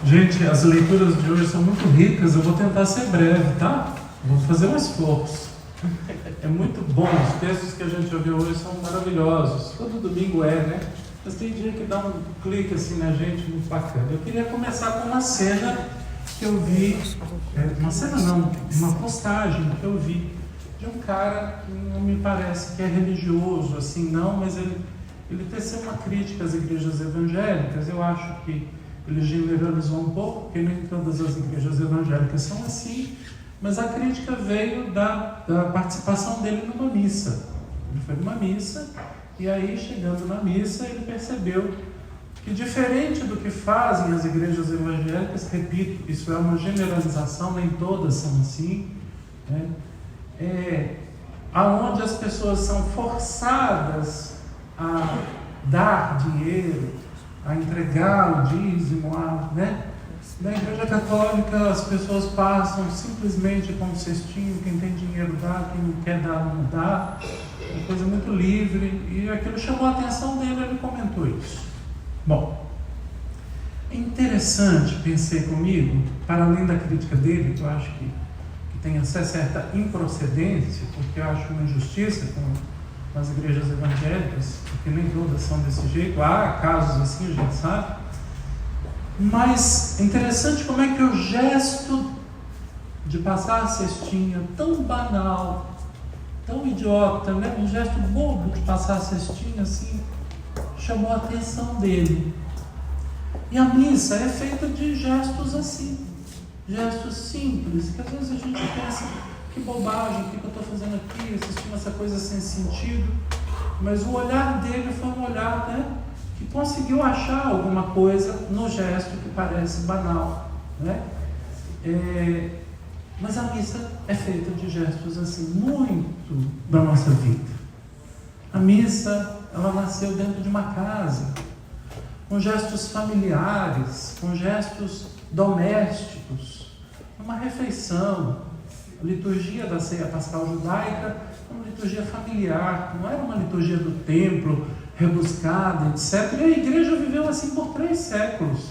Gente, as leituras de hoje são muito ricas, eu vou tentar ser breve, tá? Vou fazer um esforço. É muito bom, os textos que a gente ouviu hoje são maravilhosos. Todo domingo né? Mas tem dia que dá um clique assim na gente, muito bacana. Eu queria começar com uma cena que eu vi, uma cena não, uma postagem que eu vi de um cara que não me parece que é religioso, assim, não, mas ele teceu uma crítica às igrejas evangélicas. Eu acho que ele generalizou um pouco, porque nem todas as igrejas evangélicas são assim, mas a crítica veio da participação dele numa missa. Ele foi numa missa, e aí, chegando na missa, ele percebeu que, diferente do que fazem as igrejas evangélicas, repito, isso é uma generalização, nem todas são assim, né? Aonde as pessoas são forçadas a dar dinheiro, a entregar o dízimo, né? Na Igreja Católica as pessoas passam simplesmente com um cestinho, quem tem dinheiro dá, quem não quer dar não dá, é uma coisa muito livre, e aquilo chamou a atenção dele, ele comentou isso. Bom, é interessante, pensei comigo, para além da crítica dele, que eu acho que tem essa certa improcedência, porque eu acho uma injustiça com as igrejas evangélicas, porque nem todas são desse jeito, há casos assim, a gente sabe, mas é interessante como é que o gesto de passar a cestinha, tão banal, tão idiota, né? Um gesto bobo de passar a cestinha assim, chamou a atenção dele. E a missa é feita de gestos assim, gestos simples, que às vezes a gente pensa, que bobagem, o que eu estou fazendo aqui, assistindo essa coisa sem sentido, mas o olhar dele foi um olhar, né, que conseguiu achar alguma coisa no gesto que parece banal, né? Mas a missa é feita de gestos assim, muito da nossa vida. A missa, ela nasceu dentro de uma casa, com gestos familiares, com gestos domésticos, uma refeição. A liturgia da ceia pascal judaica é uma liturgia familiar, não era uma liturgia do templo, rebuscada, etc. E a igreja viveu assim por 3 séculos,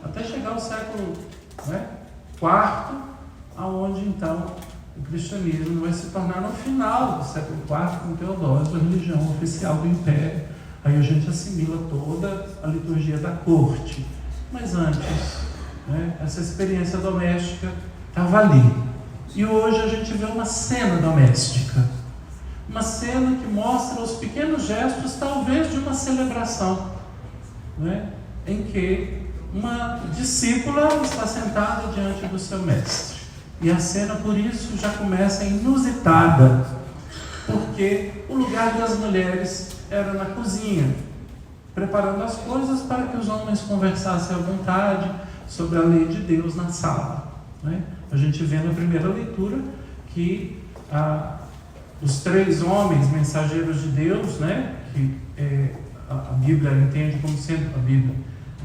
até chegar ao século IV, aonde então o cristianismo vai se tornar no final do século IV, com Teodósio, a religião oficial do Império. Aí a gente assimila toda a liturgia da corte. Mas antes, essa experiência doméstica estava ali. E hoje a gente vê uma cena doméstica. Uma cena que mostra os pequenos gestos, talvez, de uma celebração, em que uma discípula está sentada diante do seu mestre. E a cena, por isso, já começa inusitada, porque o lugar das mulheres era na cozinha, preparando as coisas para que os homens conversassem à vontade sobre a lei de Deus na sala. A gente vê na primeira leitura que os 3 homens mensageiros de Deus, que a Bíblia entende como sendo a Bíblia,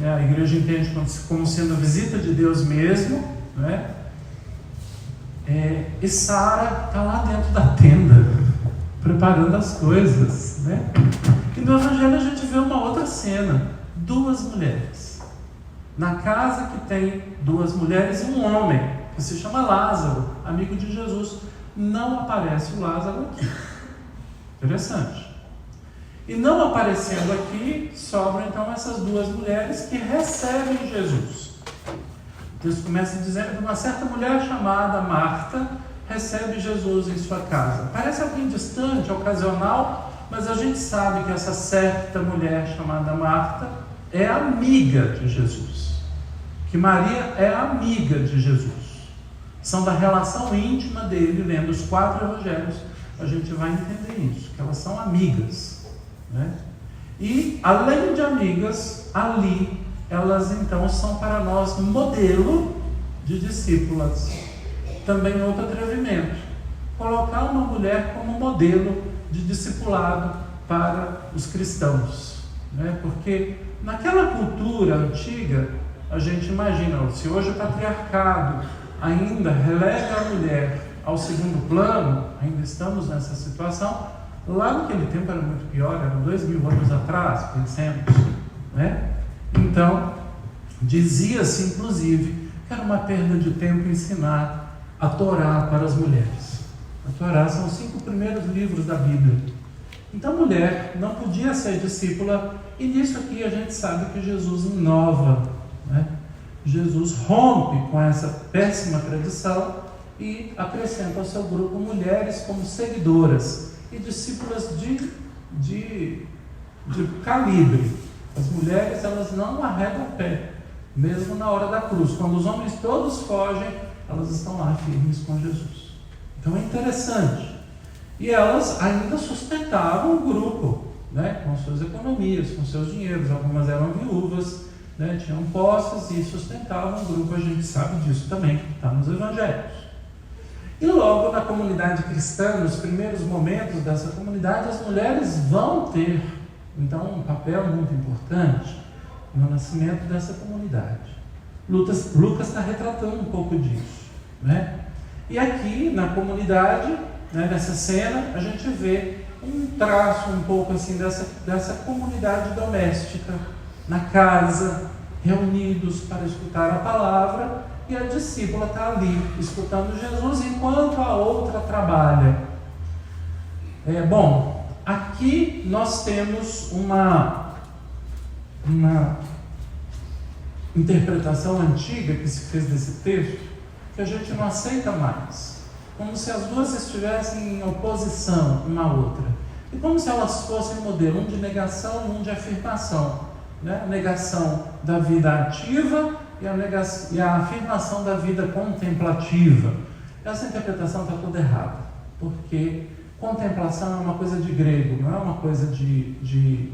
a igreja entende como sendo a visita de Deus mesmo, e Sara está lá dentro da tenda, preparando as coisas, E no Evangelho a gente vê uma outra cena, 2 mulheres, na casa que tem 2 mulheres e um homem, que se chama Lázaro, amigo de Jesus. Não aparece o Lázaro aqui. Interessante. E não aparecendo aqui, sobram então essas 2 mulheres que recebem Jesus. O texto começa dizendo que uma certa mulher chamada Marta recebe Jesus em sua casa. Parece alguém distante, ocasional, mas a gente sabe que essa certa mulher chamada Marta é amiga de Jesus. Que Maria é amiga de Jesus. São da relação íntima dele, lendo os 4 evangelhos, a gente vai entender isso, que elas são amigas, E, além de amigas, ali, elas então são para nós modelo de discípulas. Também outro atrevimento, colocar uma mulher como modelo de discipulado para os cristãos, Porque naquela cultura antiga, a gente imagina, se hoje o patriarcado ainda relega a mulher ao segundo plano, ainda estamos nessa situação, lá naquele tempo era muito pior, era 2000 anos atrás, pensemos, Então, Dizia-se, inclusive, que era uma perda de tempo ensinar a Torá para as mulheres. A Torá são os 5 primeiros livros da Bíblia. Então a mulher não podia ser discípula, e nisso aqui a gente sabe que Jesus inova, né? Jesus rompe com essa péssima tradição e acrescenta ao seu grupo mulheres como seguidoras e discípulas de calibre. As mulheres, elas não arredam o pé, mesmo na hora da cruz. Quando os homens todos fogem, elas estão lá firmes com Jesus. Então é interessante. E elas ainda sustentavam o grupo, né, com suas economias, com seus dinheiros. Algumas eram viúvas, né, tinham posses e sustentavam o grupo. A gente sabe disso também, que está nos evangelhos. E logo na comunidade cristã, nos primeiros momentos dessa comunidade, as mulheres vão ter, então, um papel muito importante no nascimento dessa comunidade. Lucas está retratando um pouco disso, né? E aqui na comunidade, né, nessa cena, a gente vê um traço um pouco assim dessa comunidade doméstica, na casa, reunidos para escutar a palavra, e a discípula está ali, escutando Jesus, enquanto a outra trabalha. Bom, aqui nós temos uma interpretação antiga que se fez desse texto, que a gente não aceita mais, como se as duas estivessem em oposição uma à outra, e como se elas fossem modelo, um de negação e um de afirmação, né? A negação da vida ativa e a afirmação da vida contemplativa. Essa interpretação está toda errada, porque contemplação é uma coisa de grego, não é uma coisa de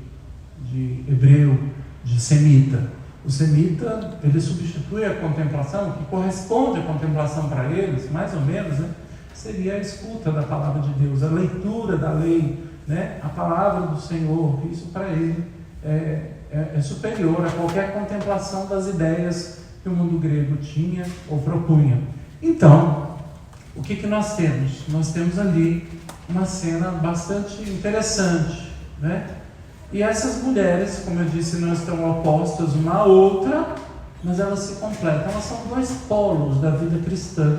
hebreu, de semita. O semita, ele substitui a contemplação, que corresponde à contemplação para eles, mais ou menos, né? Seria a escuta da palavra de Deus, a leitura da lei, né? A palavra do Senhor. Isso para ele é superior a qualquer contemplação das ideias que o mundo grego tinha ou propunha. Então, o que nós temos? Nós temos ali uma cena bastante interessante, né? E essas mulheres, como eu disse, não estão opostas uma à outra, mas elas se completam. Elas são 2 polos da vida cristã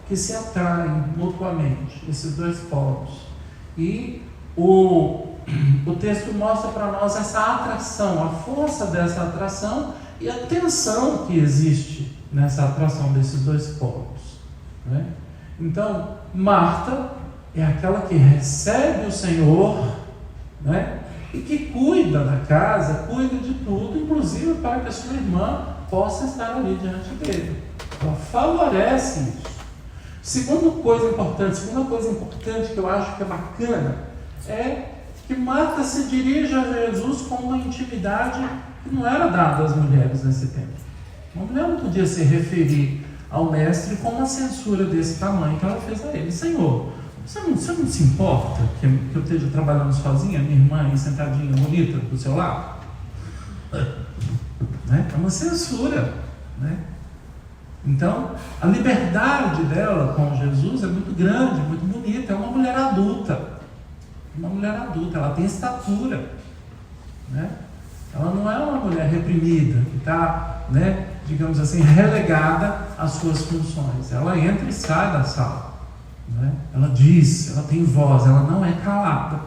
que se atraem mutuamente, esses 2 polos. E o texto mostra para nós essa atração, a força dessa atração e a tensão que existe nessa atração desses 2 polos, né? Então, Marta é aquela que recebe o Senhor, né? E que cuida da casa, cuida de tudo, inclusive para que a sua irmã possa estar ali diante dele. Ela favorece isso. Segunda coisa importante que eu acho que é bacana é que Marta se dirige a Jesus com uma intimidade que não era dada às mulheres nesse tempo. Uma mulher não podia se referir ao mestre com uma censura desse tamanho que ela fez a ele. Senhor, você não se importa que eu esteja trabalhando sozinha, minha irmã aí sentadinha, bonita, do seu lado? Né? É uma censura, né? Então, a liberdade dela com Jesus é muito grande, muito bonita. É uma mulher adulta. Ela tem estatura, né? Ela não é uma mulher reprimida, que está, né, digamos assim, relegada às suas funções. Ela entra e sai da sala, né? Ela diz, ela tem voz, ela não é calada.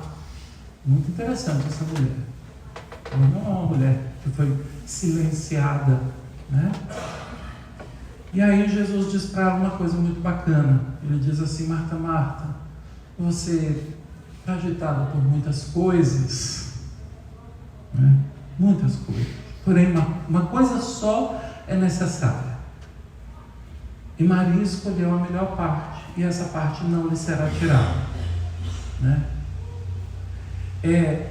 Muito interessante essa mulher. Ela não é uma mulher que foi silenciada, né? E aí Jesus diz para ela uma coisa muito bacana. Ele diz assim: Marta, Marta, você está agitada por muitas coisas, né? Muitas coisas. Porém, uma coisa só é necessária. E Maria escolheu a melhor parte, e essa parte não lhe será tirada, né?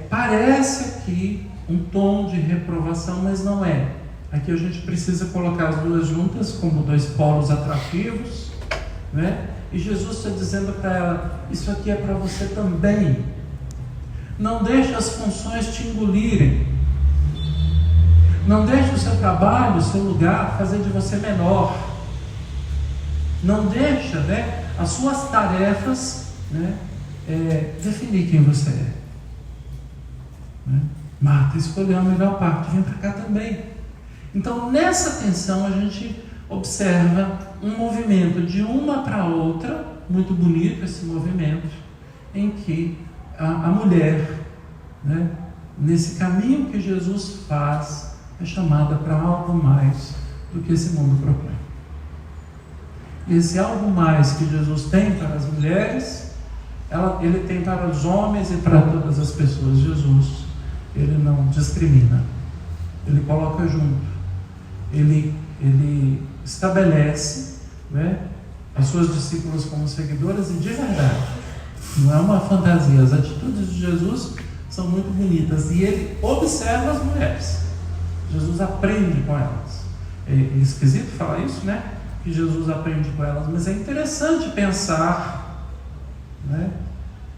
Parece aqui um tom de reprovação, mas não é. Aqui a gente precisa colocar as duas juntas como 2 polos atrativos, né? E Jesus está dizendo para ela: isso aqui é para você também. Não deixe as funções te engolirem. Não deixe o seu trabalho, o seu lugar fazer de você menor. Não deixa, né, as suas tarefas, né, definir quem você é, né? Marta escolheu a melhor parte. Vem para cá também. Então, nessa tensão, a gente observa um movimento de uma para outra, muito bonito esse movimento, em que a mulher, né, nesse caminho que Jesus faz, é chamada para algo mais do que esse mundo propõe. E esse algo mais que Jesus tem para as mulheres, ele tem para os homens e para todas as pessoas. Jesus, ele não discrimina, ele coloca junto, ele estabelece, né, as suas discípulas como seguidoras, e de verdade, não é uma fantasia. As atitudes de Jesus são muito bonitas e ele observa as mulheres. Jesus aprende com elas. É esquisito falar isso, né? Que Jesus aprende com elas, mas é interessante pensar, né,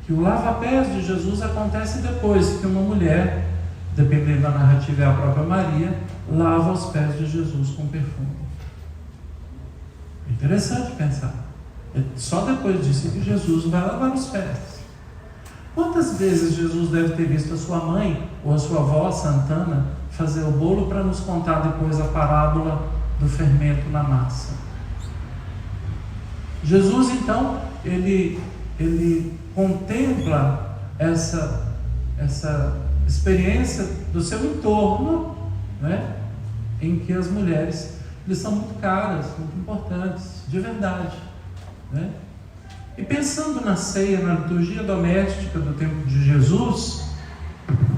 que o lava-pés de Jesus acontece depois que uma mulher, dependendo da narrativa, é a própria Maria, lava os pés de Jesus com perfume. É interessante pensar. É só depois disso que Jesus vai lavar os pés. Quantas vezes Jesus deve ter visto a sua mãe ou a sua avó, Santana, fazer o bolo para nos contar depois a parábola do fermento na massa? Jesus, então, ele contempla essa experiência do seu entorno, né, em que as mulheres são muito caras, muito importantes, de verdade, né? E pensando na ceia, na liturgia doméstica do tempo de Jesus,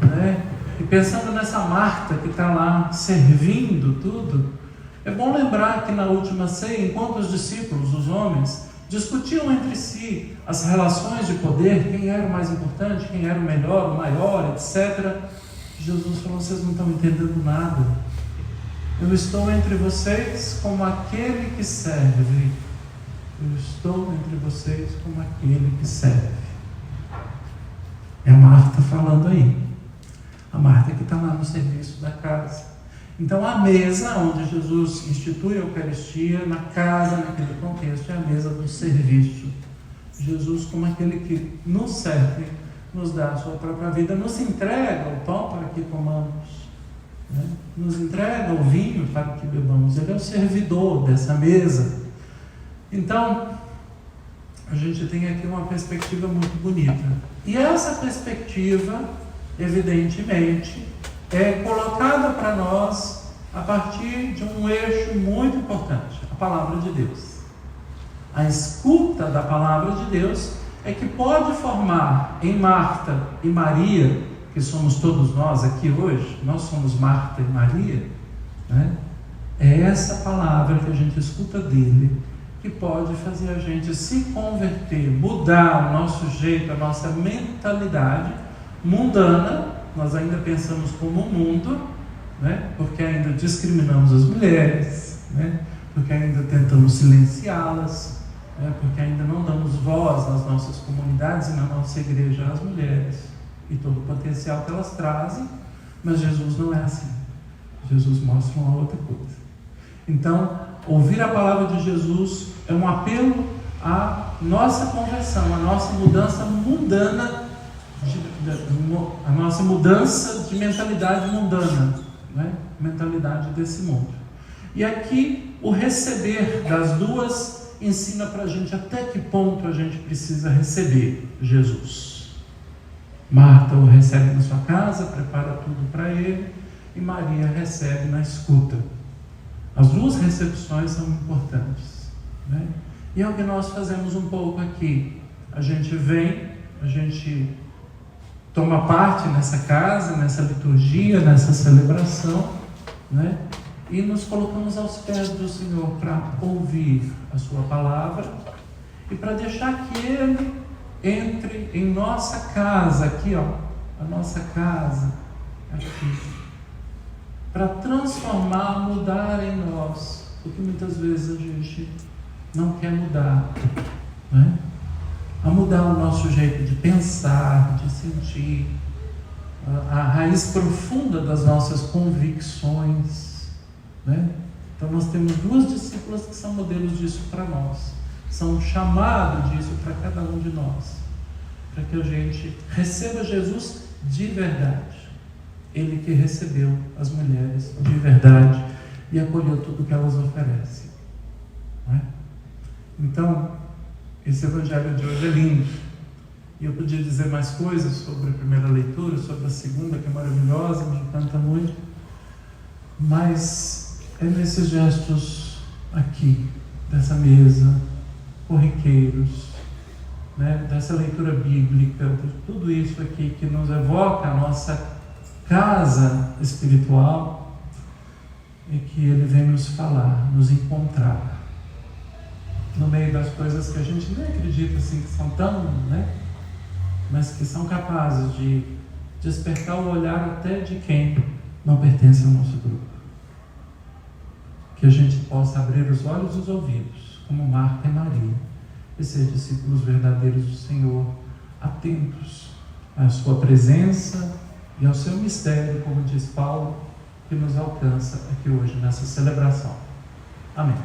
né, e pensando nessa Marta que está lá servindo tudo, é bom lembrar que na última ceia, enquanto os discípulos, os homens, discutiam entre si as relações de poder, quem era o mais importante, quem era o melhor, o maior, etc., Jesus falou: vocês não estão entendendo nada. Eu estou entre vocês como aquele que serve. Eu estou entre vocês como aquele que serve. É a Marta falando aí. A Marta que está lá no serviço da casa. Então a mesa onde Jesus institui a Eucaristia, na casa, naquele contexto, é a mesa do serviço. Jesus como aquele que nos serve, nos dá a sua própria vida, nos entrega o pão para que comamos, né? Nos entrega o vinho para que bebamos. Ele é o servidor dessa mesa. Então, a gente tem aqui uma perspectiva muito bonita. E essa perspectiva, evidentemente, é colocada para nós a partir de um eixo muito importante, a palavra de Deus. A escuta da palavra de Deus é que pode formar em Marta e Maria, que somos todos nós aqui hoje, nós somos Marta e Maria, né? É essa palavra que a gente escuta dele que pode fazer a gente se converter, mudar o nosso jeito, a nossa mentalidade mundana. Nós ainda pensamos como o mundo, né? Porque ainda discriminamos as mulheres, né? Porque ainda tentamos silenciá-las, né? Porque ainda não damos voz nas nossas comunidades e na nossa igreja às mulheres e todo o potencial que elas trazem. Mas Jesus não é assim. Jesus mostra uma outra coisa. Então, ouvir a palavra de Jesus é um apelo à nossa conversão, à nossa mudança mundana, a nossa mudança de mentalidade mundana, né? Mentalidade desse mundo. E aqui o receber das duas ensina para a gente até que ponto a gente precisa receber Jesus. Marta o recebe na sua casa, prepara tudo para ele, e Maria recebe na escuta. As duas recepções são importantes, né? E é o que nós fazemos um pouco aqui. A gente vem, a gente toma parte nessa casa, nessa liturgia, nessa celebração, né? E nos colocamos aos pés do Senhor para ouvir a sua palavra e para deixar que Ele entre em nossa casa, aqui, ó, a nossa casa, aqui, para transformar, mudar em nós o que muitas vezes a gente não quer mudar, né? A mudar o nosso jeito de pensar, de sentir, a raiz profunda das nossas convicções, né? Então nós temos duas discípulas que são modelos disso para nós, são chamados disso para cada um de nós, para que a gente receba Jesus de verdade. Ele que recebeu as mulheres de verdade e acolheu tudo que elas oferecem. Não é? Então, esse evangelho de hoje é lindo. E eu podia dizer mais coisas sobre a primeira leitura, sobre a segunda, que é maravilhosa, me encanta muito. Mas é nesses gestos aqui, dessa mesa, corriqueiros, né, dessa leitura bíblica, de tudo isso aqui que nos evoca a nossa casa espiritual, e que Ele vem nos falar, nos encontrar, no meio das coisas que a gente nem acredita assim, que são tão, né, mas que são capazes de despertar o olhar até de quem não pertence ao nosso grupo. Que a gente possa abrir os olhos e os ouvidos, como Marta e Maria, e ser discípulos verdadeiros do Senhor, atentos à sua presença e ao seu mistério, como diz Paulo, que nos alcança aqui hoje nessa celebração. Amém.